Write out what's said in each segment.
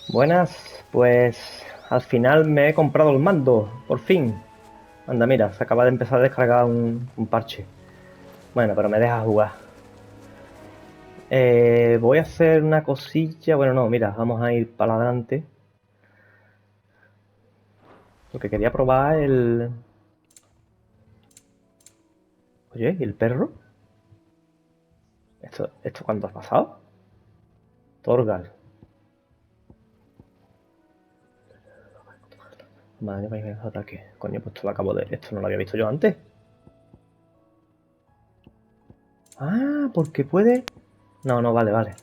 Buenas, pues al final me he comprado el mando, por fin. Anda, mira, se acaba de empezar a descargar un parche. Bueno, pero me deja jugar. Voy a hacer una cosilla. Bueno, no, mira, vamos a ir para adelante. Porque quería probar el... Oye, ¿y el perro? ¿Esto cuándo ha pasado? Torgal. Madre mía, qué ataque. Coño, pues esto lo acabo de... Esto no lo había visto yo antes. Ah, porque puede... No, no, vale, vale.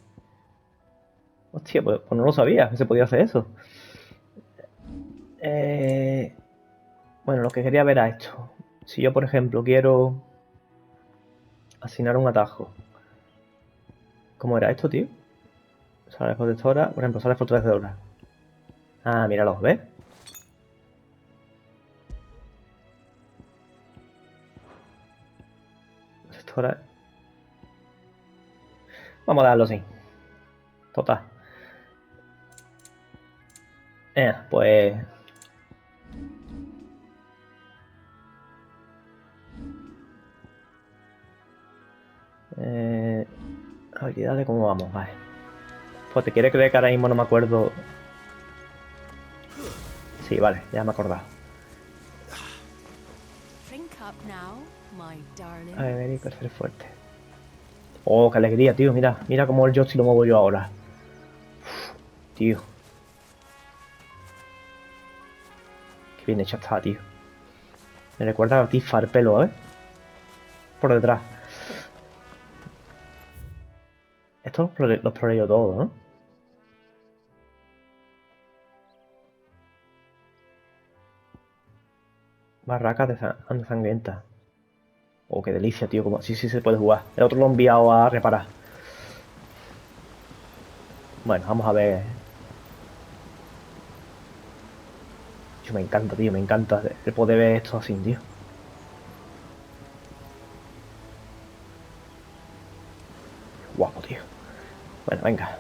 Hostia, pues no lo sabía, que se podía hacer eso. Eh... Bueno, lo que quería ver era esto. Si yo, por ejemplo, quiero asignar un atajo. ¿Cómo era esto, tío? Sala protectora, por ejemplo, sala fortalecedora. Ah, míralos, ¿ves? Protectora. Vamos a darlo así. Total. Pues... habilidades, ¿cómo vamos? Vale. Pues te quiere creer que ahora mismo no me acuerdo. Sí, vale, ya me he acordado. A ver, y ser fuerte. Oh, qué alegría, tío. Mira, mira cómo el joystick lo muevo yo ahora. Tío. Qué bien hecho está, tío. Me recuerda a Tifa el pelo, ¿eh? Por detrás. Estos los probé yo todos, ¿no? Barracas de sangrienta. Oh, qué delicia, tío. Como... Sí, sí se puede jugar. El otro lo he enviado a reparar. Bueno, vamos a ver. Tío, me encanta, tío. Me encanta el poder ver esto así, tío. Guapo, tío. Bueno, venga.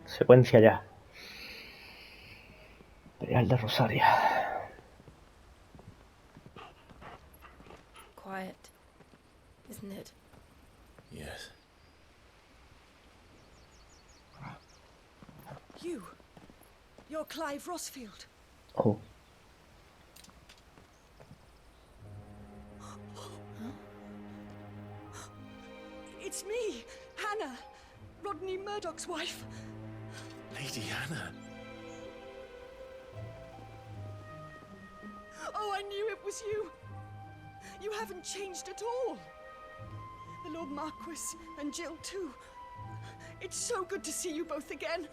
Secuencia ya. Real de Rosaria. Quiet, isn't it? Yes. You're Clive Rossfield. Oh. It's me, Hannah, Rodney Murdoch's wife. Lady Hannah. Oh, I knew it was you. You haven't changed at all. The Lord Marquis and Jill too. It's so good to see you both again.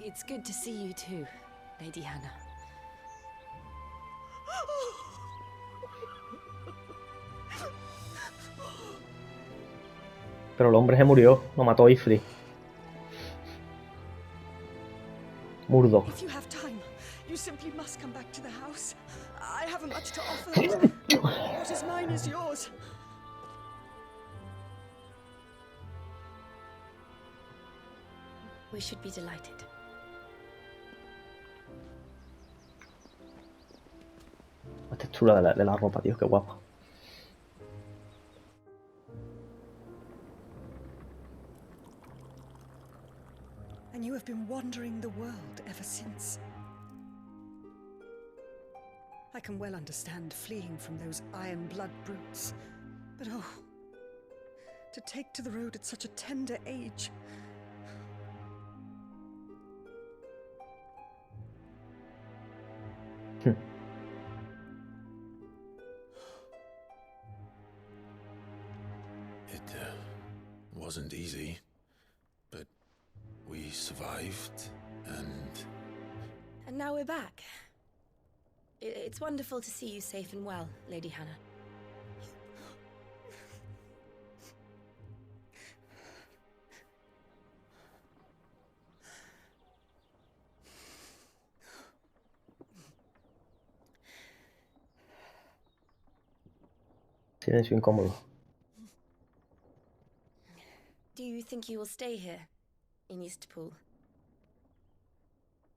It's good to see you too, Lady Hannah. Pero el hombre se murió. Lo mató Ifrit. Murdoch. If you have time, you simply must come back to the house. I haven't much to offer. What is mine is yours. We should be delighted. La textura de la ropa, tío. Qué guapa. And you have been wandering the world ever since. I can well understand fleeing from those iron blood brutes. But oh, to take to the road at such a tender age. It wasn't easy, but we survived, and... And now we're back. It's wonderful to see you safe and well, Lady Hannah. Silencio incómodo. Do you think you will stay here, in Eastpool?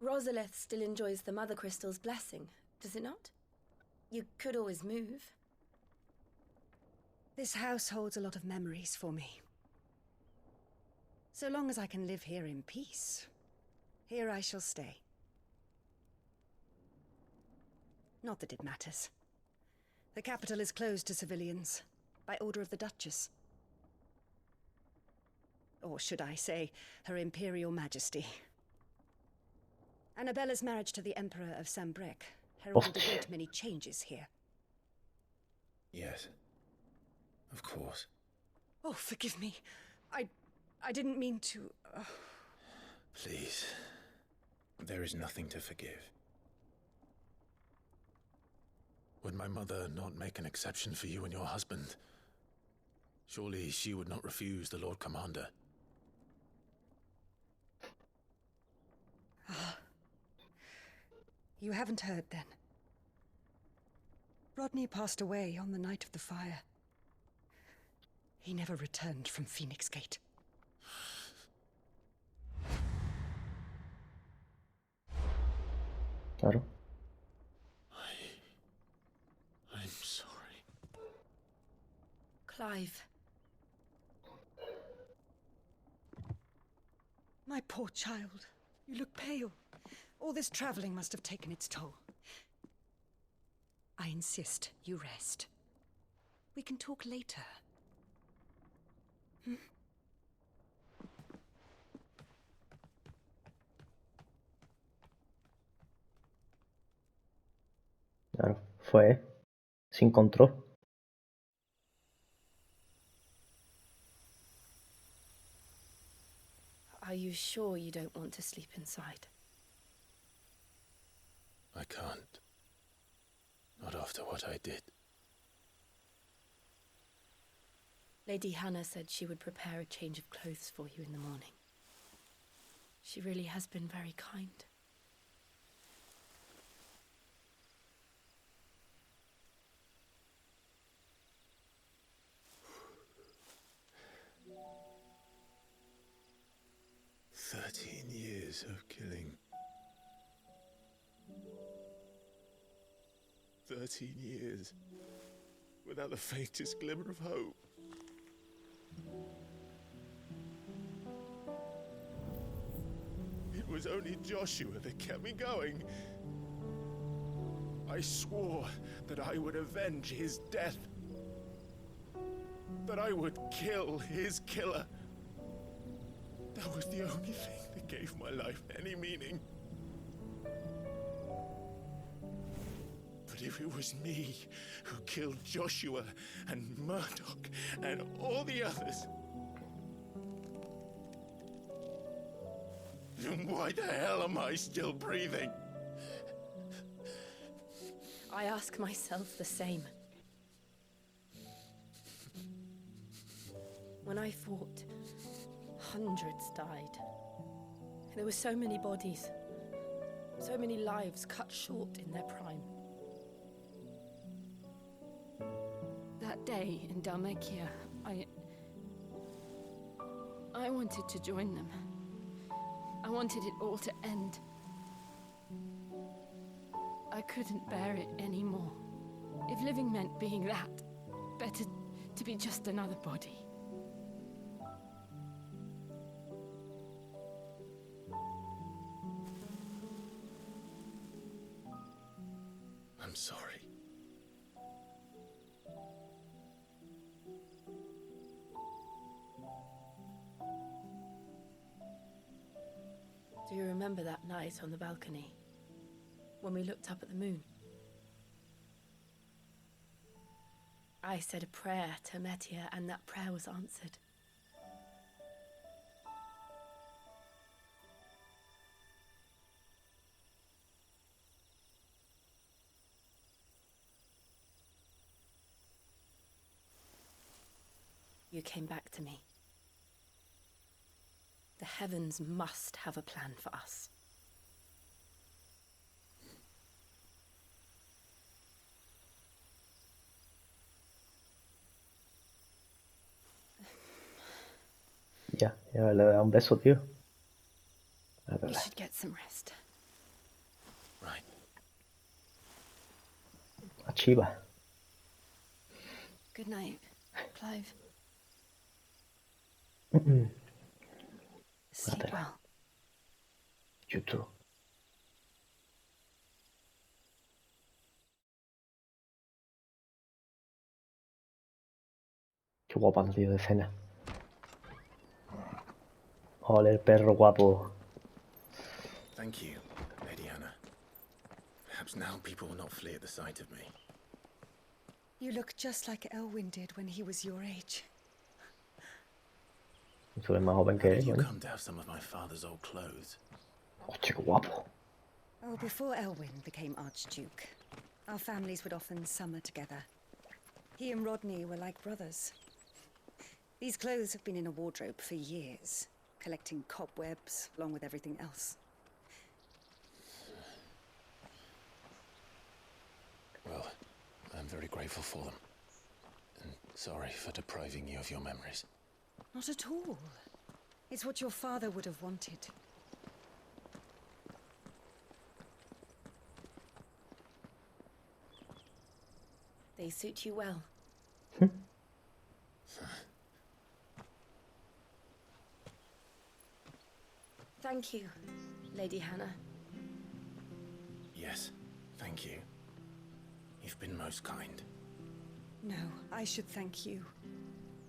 Rosalith still enjoys the Mother Crystal's blessing, does it not? You could always move. This house holds a lot of memories for me. So long as I can live here in peace, here I shall stay. Not that it matters. The capital is closed to civilians, by order of the Duchess. Or should I say, Her Imperial Majesty. Annabella's marriage to the Emperor of Sambrec heralded a great many changes here. Yes. Of course. Oh, forgive me. I didn't mean to... Please. There is nothing to forgive. Would my mother not make an exception for you and your husband? Surely she would not refuse the Lord Commander. You haven't heard, then. Rodney passed away on the night of the fire. He never returned from Phoenix Gate. Claro. I'm sorry. Clive. My poor child. You look pale. All this traveling must have taken its toll. I insist you rest. We can talk later. Claro, fue sin control. Are you sure you don't want to sleep inside? I can't. Not after what I did. Lady Hannah said she would prepare a change of clothes for you in the morning. She really has been very kind. Years of killing. 13 years without the faintest glimmer of hope. It was only Joshua that kept me going. I swore that I would avenge his death. That I would kill his killer. That was the only thing that gave my life any meaning. But if it was me who killed Joshua and Murdoch and all the others, then why the hell am I still breathing? I ask myself the same. When I fought, hundreds died. There were so many bodies, so many lives cut short in their prime. That day in Dalmekia, I wanted to join them. I wanted it all to end. I couldn't bear it anymore. If living meant being that, better to be just another body. I'm sorry. Do you remember that night on the balcony, when we looked up at the moon? I said a prayer to Metia, and that prayer was answered. You came back to me. The heavens must have a plan for us. Ya le da un beso, tío. A You ver, should get some rest. Right. a Chiva. Good night, Clive. Sleep Mátela. well. YouTube. Qué guapa el tío de escena. Ole, el perro guapo. Thank you, Lady Anna. Perhaps now people will not flee at the sight of me. You look just like Elwyn did when he was your age. Tú eres más joven How que did él, you coño. come to have some of my father's old clothes? Hostia, qué guapo. Oh, before Elwyn became Archduke, our families would often summer together. He and Rodney were like brothers. These clothes have been in a wardrobe for years, collecting cobwebs along with everything else. Well, I'm very grateful for them. And sorry for depriving you of your memories. Not at all. It's what your father would have wanted. They suit you well. Thank you, Lady Hannah. Yes, thank you. You've been most kind. No, I should thank you.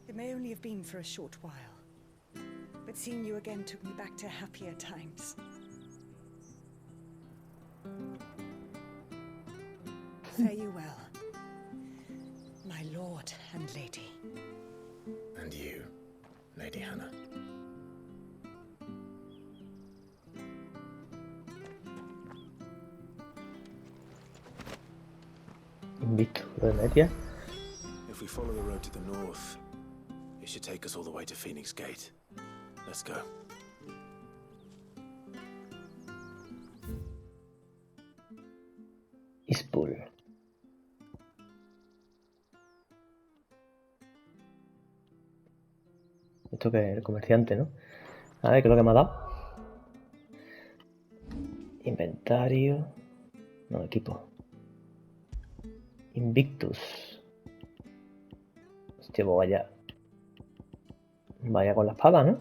It may only have been for a short while, but seeing you again took me back to happier times. Fare you well, my lord and lady. And you, Lady Hannah. Invicto de media. If we follow the road to the north, it should take us all the way to Phoenix Gate. Let's go. Ispul. Esto que es el comerciante, ¿no? A ver, ¿qué es lo que me ha dado? Inventario. No, equipo. Invictus. Hostia, pues vaya. Vaya con la espada, ¿no?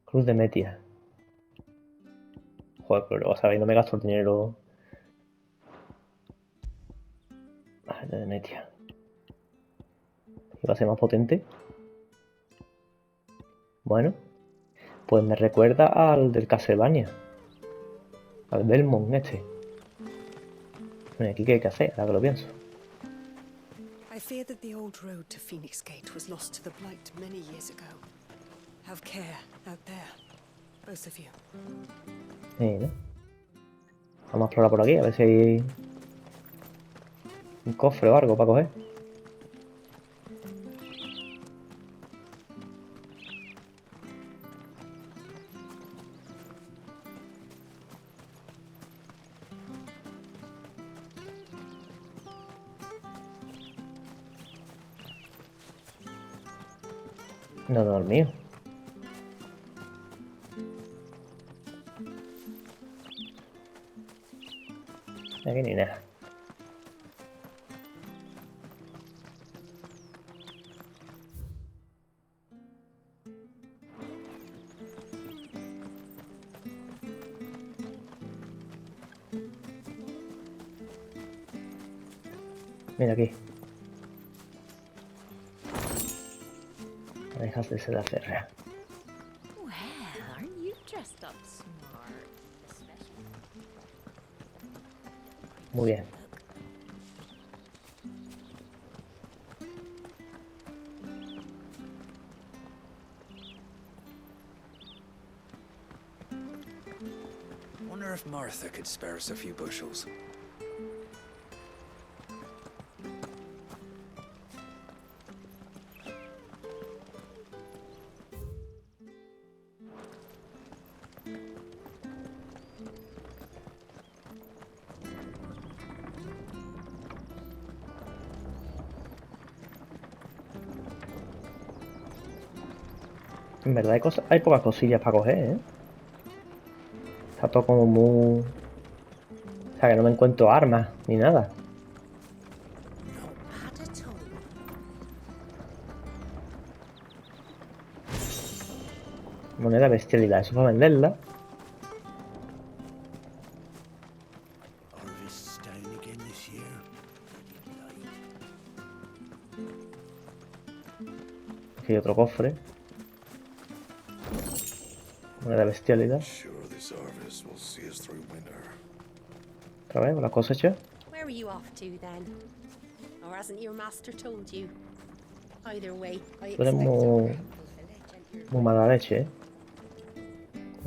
Cruz de Metia. Joder, pero luego sabéis, no me gasto el dinero. De Metia. Iba a ser más potente. Bueno. Pues me recuerda al del Castlevania. Al Belmont este. Bueno, aquí qué hay que hacer, ahora que lo pienso. I fear that the old road to Phoenix Gate was lost to the Blight many years ago. Have care out there, both of you. ¿No? Vamos a explorar por aquí, a ver si hay un cofre o algo para coger. No he dormido. Aquí ni nada. Mira aquí. Dejas de ser la ferrea. Well, aren't you dressed up smart? Especially. Muy bien. Wonder if Martha could spare us a few bushels. En verdad hay pocas cosillas para coger, ¿eh? Está todo como muy... O sea, que no me encuentro armas ni nada. Not bad at all. Moneda de bestialidad, eso para venderla. Harvest's down again this year. Aquí hay otro cofre. Moneda de bestialidad. Sure, this harvest will see us through winter. Otra vez, con la cosecha. Where are you off to then? Or hasn't your master told you? Either way, I Tú eres expect your muy... uncle's village and your muy mala leche, ¿eh?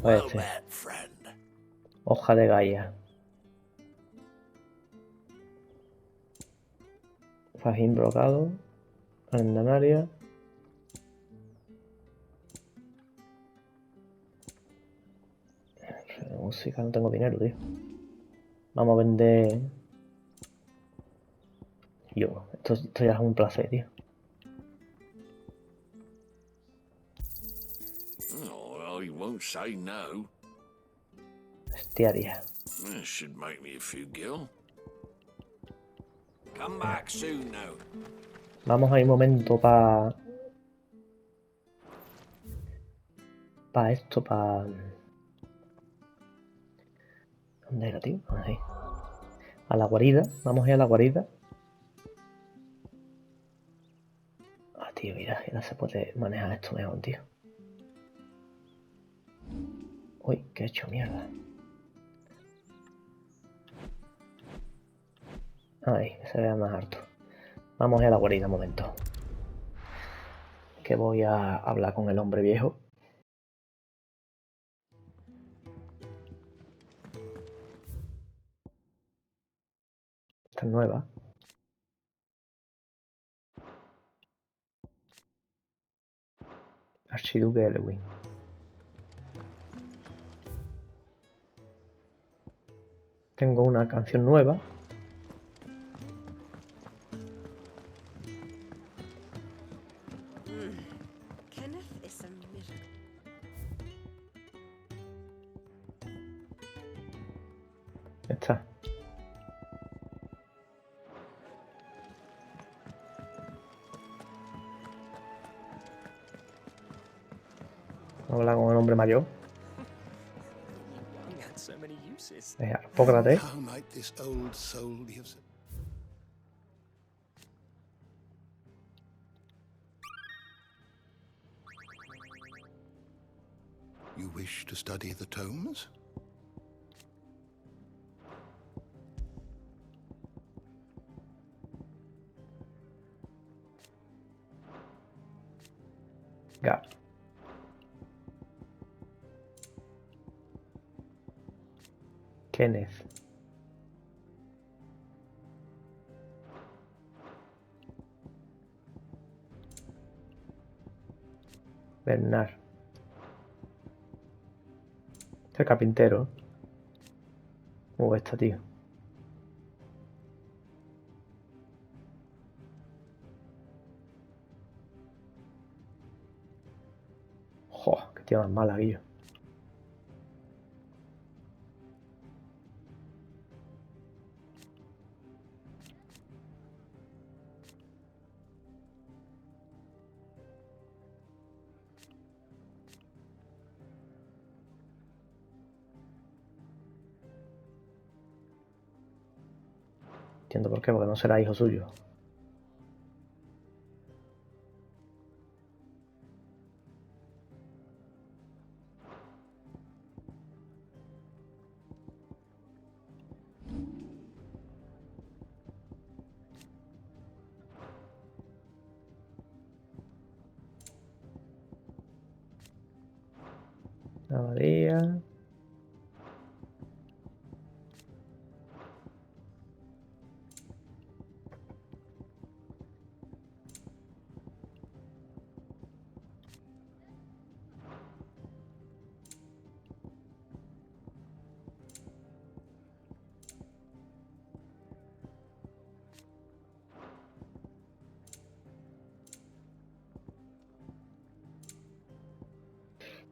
A ver Well este. met, friend. Hoja de Gaia. Fajín brocado. Arendanaria. Música, no tengo dinero, tío. Vamos a vender... Yo, esto ya es un placer, tío. Oh, I won't say no. Bestiaria. That should make me a few gil. Come back soon now. Vamos a ir un momento para... Para esto, para... ¿Dónde era, tío? Ahí. A la guarida. Vamos a ir a la guarida. Ah, tío, mira, ya no se puede manejar esto mejor, tío. Uy, que he hecho mierda. Ahí, que se vea más harto. Vamos a ir a la guarida un momento. Que voy a hablar con el hombre viejo. Esta es nueva. Archiduque Elwin. Tengo una canción nueva. Kenneth is a miracle. Ya está. Vamos a hablar con el hombre mayor. He had so many uses. Hipócrates. How might this old soul be of... You wish to study the tomes? Ga. Kenneth. Bernard. Este carpintero. Esta, tío. Joder, que tío más mala, Guillo. Entiendo por qué, porque no será hijo suyo. Abadía.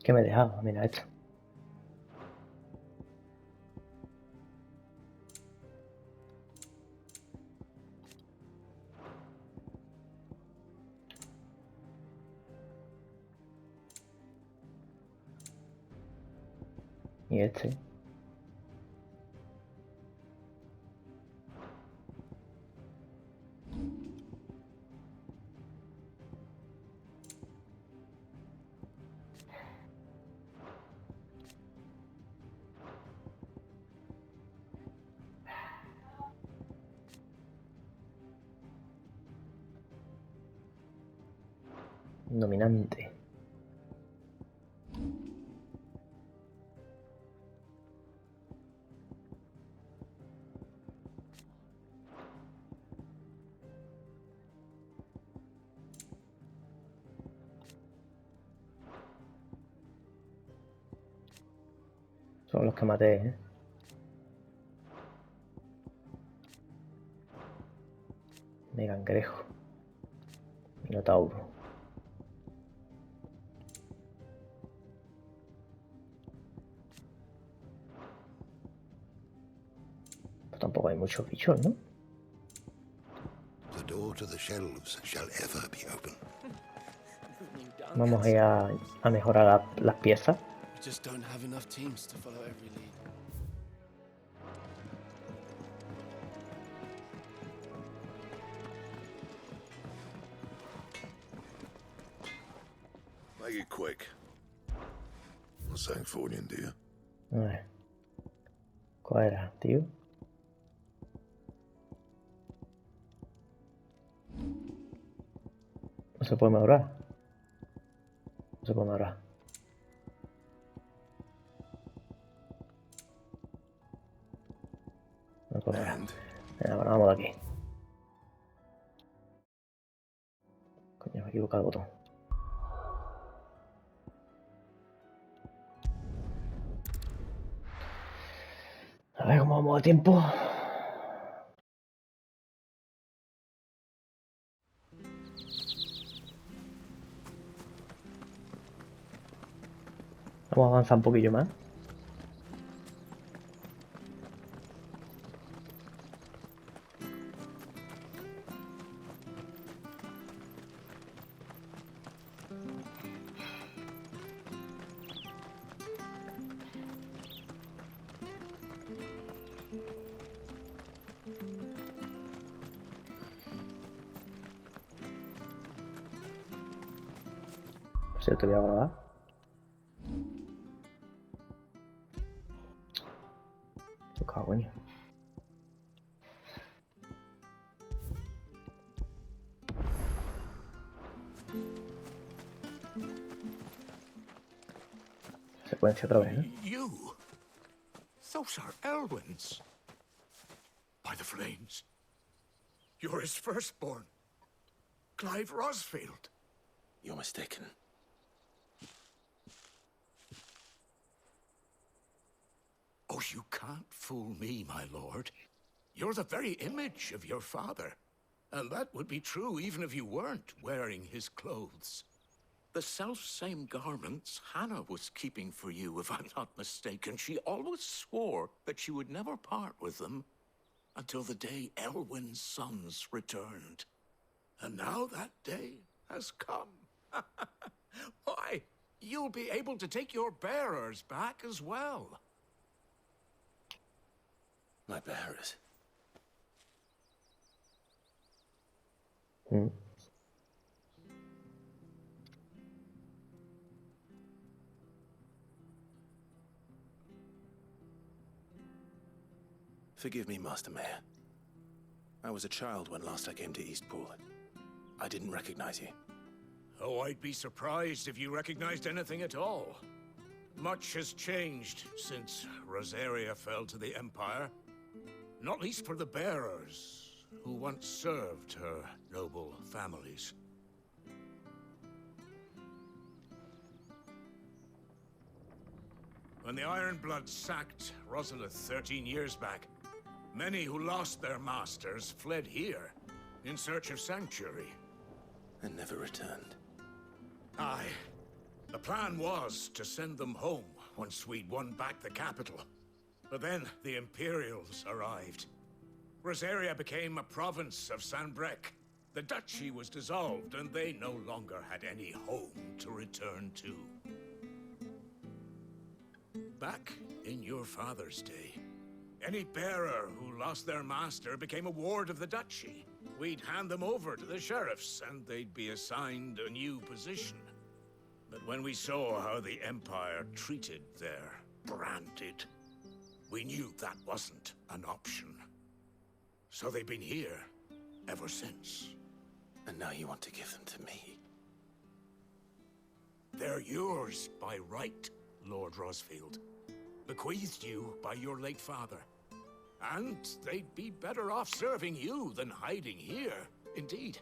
que me he dejado, mira esto. Y este. Dominante. Son los que maté, ¿eh? Me cangrejo. Minotauro. Pues tampoco hay muchos bichos, ¿no? The door to the shelves shall ever be open. Vamos a ir a mejorar las piezas. We just don't have enough teams to follow every lead. Make it quick. What's that for you, dear? A ver. ¿Cuál era, tío? No se puede mejorar. No se puede mejorar. No se puede mejorar. Venga, bueno, vamos de aquí. Coño, me he equivocado el botón. A ver cómo vamos de tiempo. Vamos a avanzar un poquillo más. Por cierto, voy a grabar. Qué coño. Secuencia otra vez, ¿eh? You? Those are Elwyn's. By the flames. You're his firstborn. Clive Rosfield. You're mistaken. Oh, you can't fool me, my lord. You're the very image of your father. And that would be true even if you weren't wearing his clothes. The self-same garments Hannah was keeping for you, if I'm not mistaken. She always swore that she would never part with them until the day Elwyn's sons returned. And now that day has come. Why, you'll be able to take your bearers back as well. My bearers. Mm. Forgive me, Master Mayor. I was a child when last I came to Eastpool. I didn't recognize you. Oh, I'd be surprised if you recognized anything at all. Much has changed since Rosaria fell to the Empire. Not least for the bearers, who once served her noble families. When the Ironbloods sacked Rosalith 13 years back, many who lost their masters fled here in search of sanctuary. And never returned. Aye. The plan was to send them home once we'd won back the capital. But then the Imperials arrived. Rosaria became a province of Sanbreque. The duchy was dissolved, and they no longer had any home to return to. Back in your father's day, any bearer who lost their master became a ward of the duchy. We'd hand them over to the sheriffs, and they'd be assigned a new position. But when we saw how the Empire treated their branded, we knew that wasn't an option. So they've been here ever since. And now you want to give them to me? They're yours by right, Lord Rosfield. Bequeathed you by your late father. And they'd be better off serving you than hiding here. Indeed,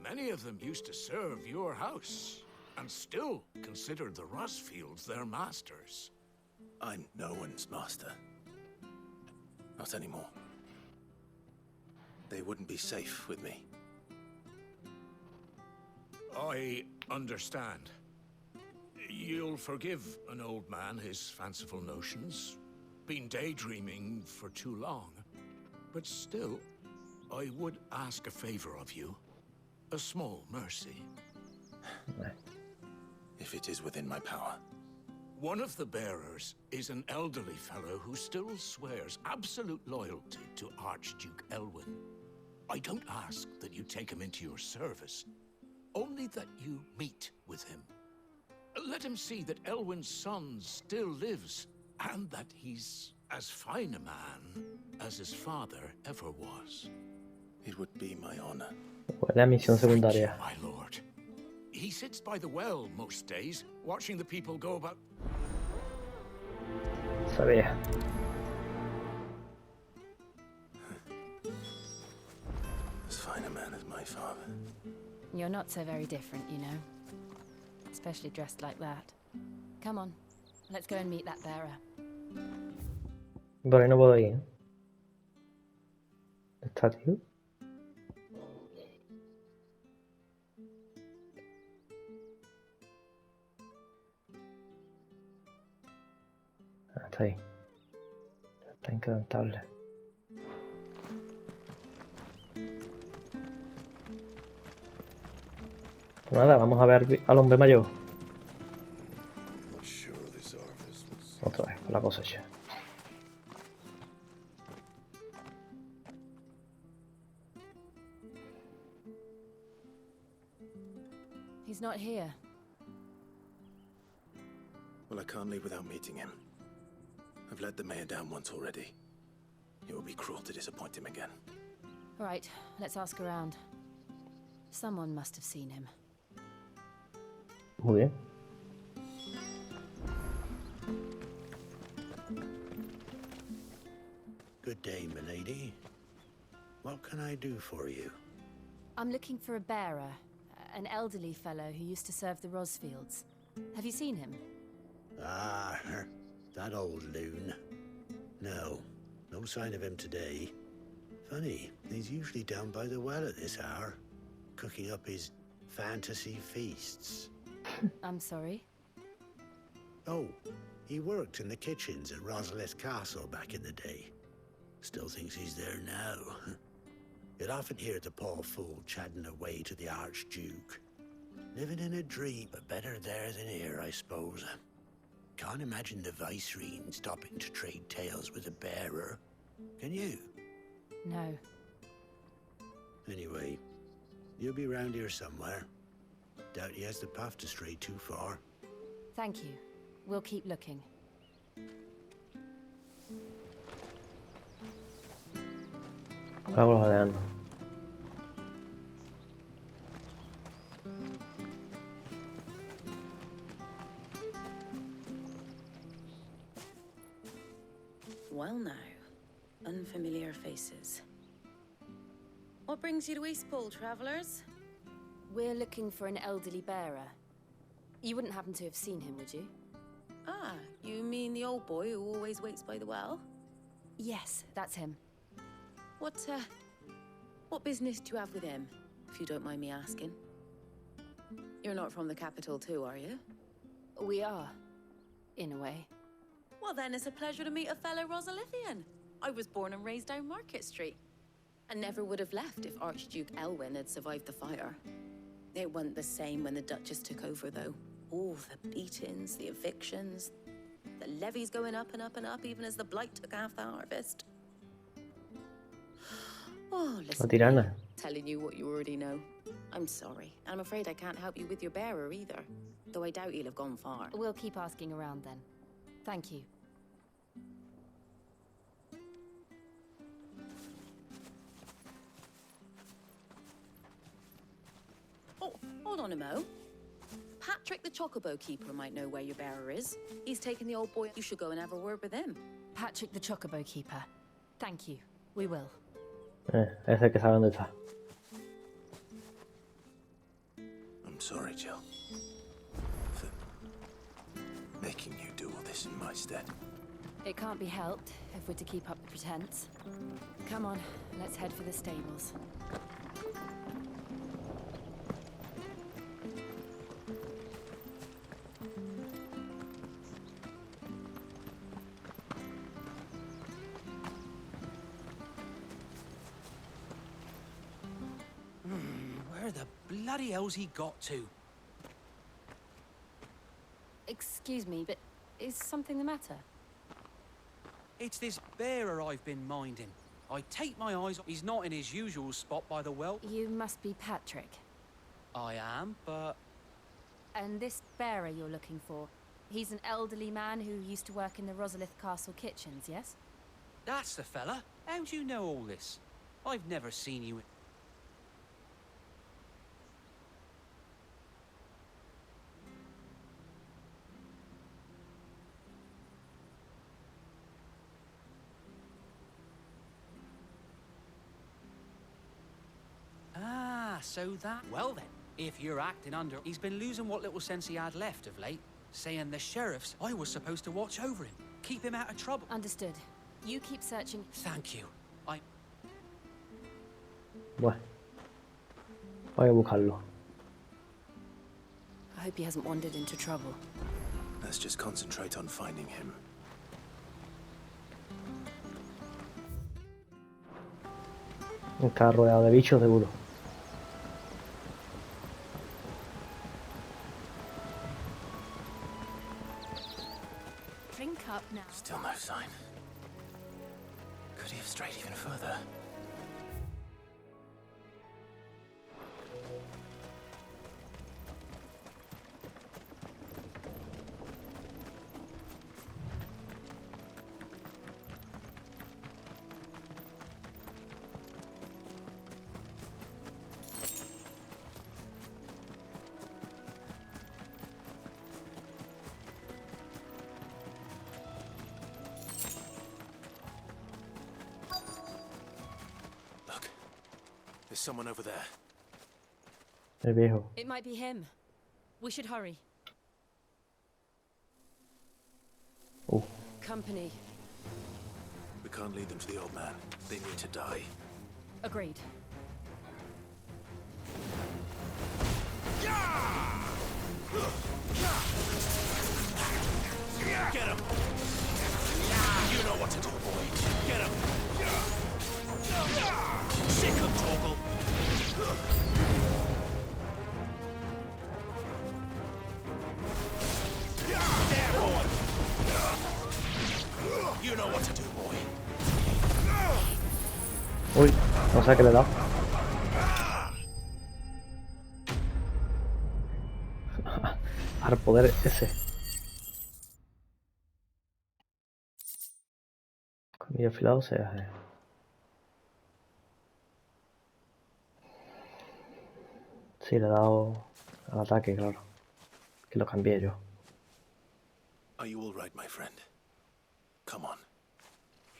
many of them used to serve your house, and still considered the Rosfields their masters. I'm no one's master. Not anymore. They wouldn't be safe with me. I understand. You'll forgive an old man his fanciful notions. Been daydreaming for too long. But still, I would ask a favor of you. A small mercy. If it is within my power. One of the bearers is an elderly fellow who still swears absolute loyalty to Archduke Elwyn. I don't ask that you take him into your service, only that you meet with him. Let him see that Elwyn's son still lives, and that he's as fine a man as his father ever was. It would be my honor. Pues la misión Thank you, secundaria. my lord. He sits by the well most days, watching the people go about. Sabía. As fine a man as my father. You're not so very different, you know. Especially dressed like that. Come on, let's go and meet that bearer. Por ahí no puedo ir. ¿Está, tío? Ah, está ahí. Está inquebrantable. Pues nada, vamos a ver al hombre mayor. Otra vez, con la cosecha. He's not here. Well, I can't leave without meeting him. I've let the mayor down once already. It would be cruel to disappoint him again. Right, let's ask around. Someone must have seen him. Muy bien. Good day, milady. What can I do for you? I'm looking for a bearer, an elderly fellow who used to serve the Rosfields. Have you seen him? Ah, that old loon. No, no sign of him today. Funny, he's usually down by the well at this hour, cooking up his fantasy feasts. I'm sorry? Oh, he worked in the kitchens at Rosalith Castle back in the day. Still thinks he's there now. You'd often hear the poor fool chatting away to the Archduke. Living in a dream, but better there than here, I suppose. Can't imagine the Viceroy stopping to trade tales with a bearer. Can you? No. Anyway, you'll be round here somewhere. Doubt he has the path to stray too far. Thank you. We'll keep looking. Vamos adelante. Well now, unfamiliar faces. What brings you to Eastpool, travelers? We're looking for an elderly bearer. You wouldn't happen to have seen him, would you? Ah, you mean the old boy who always waits by the well? Yes, that's him. What business do you have with him, if you don't mind me asking? You're not from the capital too, are you? We are, in a way. Well, then it's a pleasure to meet a fellow Rosalithian. I was born and raised down Market Street. And never would have left if Archduke Elwyn had survived the fire. It wasn't the same when the Duchess took over, though. All the beatings, the evictions, the levies going up and up and up, even as the blight took half the harvest. Oh, La listen, tirana. telling you what you already know. I'm sorry. I'm afraid I can't help you with your bearer either, though I doubt he'll have gone far. We'll keep asking around then. Thank you. Oh, hold on a mo. Patrick the Chocobo Keeper might know where your bearer is. He's taken the old boy. You should go and have a word with him. Patrick the Chocobo Keeper. Thank you. We will. Es el que sabe dónde está. I'm sorry, Jill. For making you do all this in my stead. It can't be helped if we're to keep up the pretense. Come on, let's head for the stables. Where the bloody hell's he got to? Excuse me, but is something the matter? It's this bearer I've been minding. I take my eyes off. He's not in his usual spot by the well. You must be Patrick. I am, but And this bearer you're looking for, he's an elderly man who used to work in the Rosalith Castle kitchens, yes? that's the fella. How do you know all this? I've never seen you. Ah, so that... Well then, if you're acting under... He's been losing what little sense he had left of late. Saying the sheriffs, I was supposed to watch over him. Keep him out of trouble. Understood. You keep searching. Thank you. Bueno. Voy a buscarlo. I hope he hasn't wandered into trouble. Let's just concentrate on finding him. Está rodeado de bichos seguro. Drink up now. Still no sign. Could he have strayed even further? Look, there's someone over there. El viejo. It might be him. We should hurry. Company. We can't lead them to the old man. They need to die. Agreed. Get him! You know what to do, boy. Get him! Sick of Torgal! There, boy! You know what to do, boy. Uy, no sé qué le he dado. Al poder ese. Colmillo afilado se hace. Sí, le he dado al ataque, claro. Que lo cambié yo. Are you all right, my friend? Come on.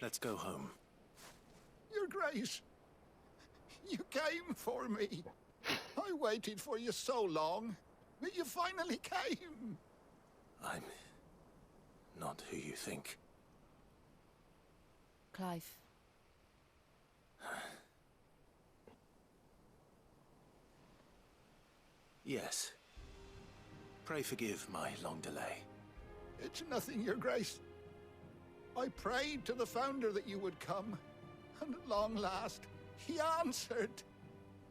Let's go home. Your Grace, you came for me. I waited for you so long, but you finally came. I'm not who you think. Clive. Yes. Pray forgive my long delay. It's nothing, Your Grace. I prayed to the Founder that you would come, and at long last, he answered.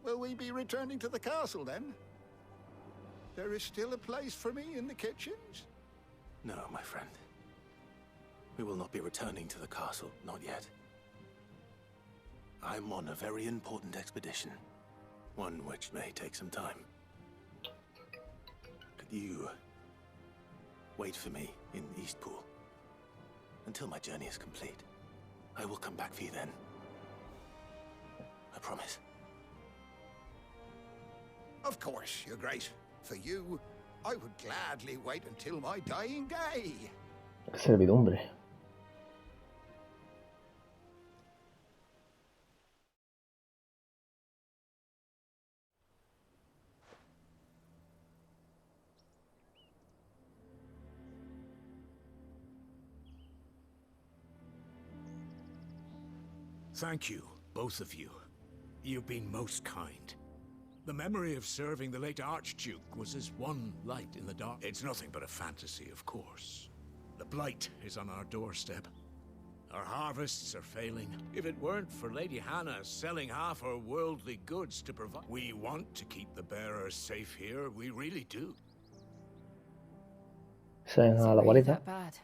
Will we be returning to the castle, then? There is still a place for me in the kitchens? No, my friend. We will not be returning to the castle, not yet. I'm on a very important expedition, one which may take some time. Could you wait for me in Eastpool until my journey is complete? I will come back for you then. I promise. Of course, Your Grace. For you, I would gladly wait until my dying day. Qué servidumbre. Thank you, both of you. You've been most kind. The memory of serving the late Archduke was as one light in the dark. It's nothing but a fantasy, of course. The Blight is on our doorstep. Our harvests are failing. If it weren't for Lady Hannah selling half her worldly goods to provide... We want to keep the bearers safe here, we really do. Esa es Is it la really guarida. that bad?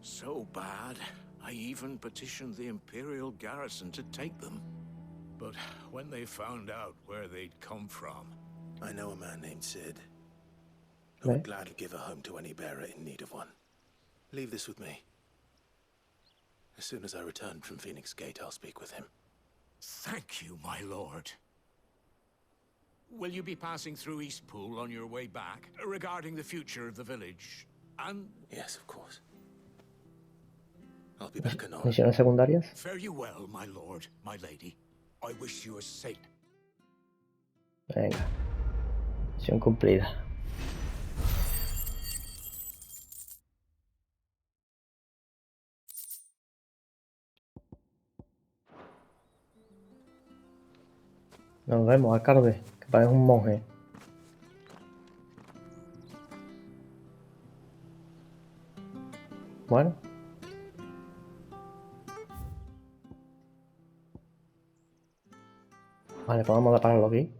So bad, I even petitioned the Imperial garrison to take them. But when they found out where they'd come from... I know a man named Sid who would Right. gladly give a home to any bearer in need of one. Leave this with me. As soon as I return from Phoenix Gate, I'll speak with him. Thank you, my lord. Will you be passing through Eastpool on your way back, regarding the future of the village? And Yes, of course. I'll be back anon. Misiones secundarias. fare you well, my lord, my lady. I wish you a safe... Venga. Misión cumplida. Nos vemos, alcalde, que parece un monje. Bueno. Vale, pues vamos a pararlo aquí.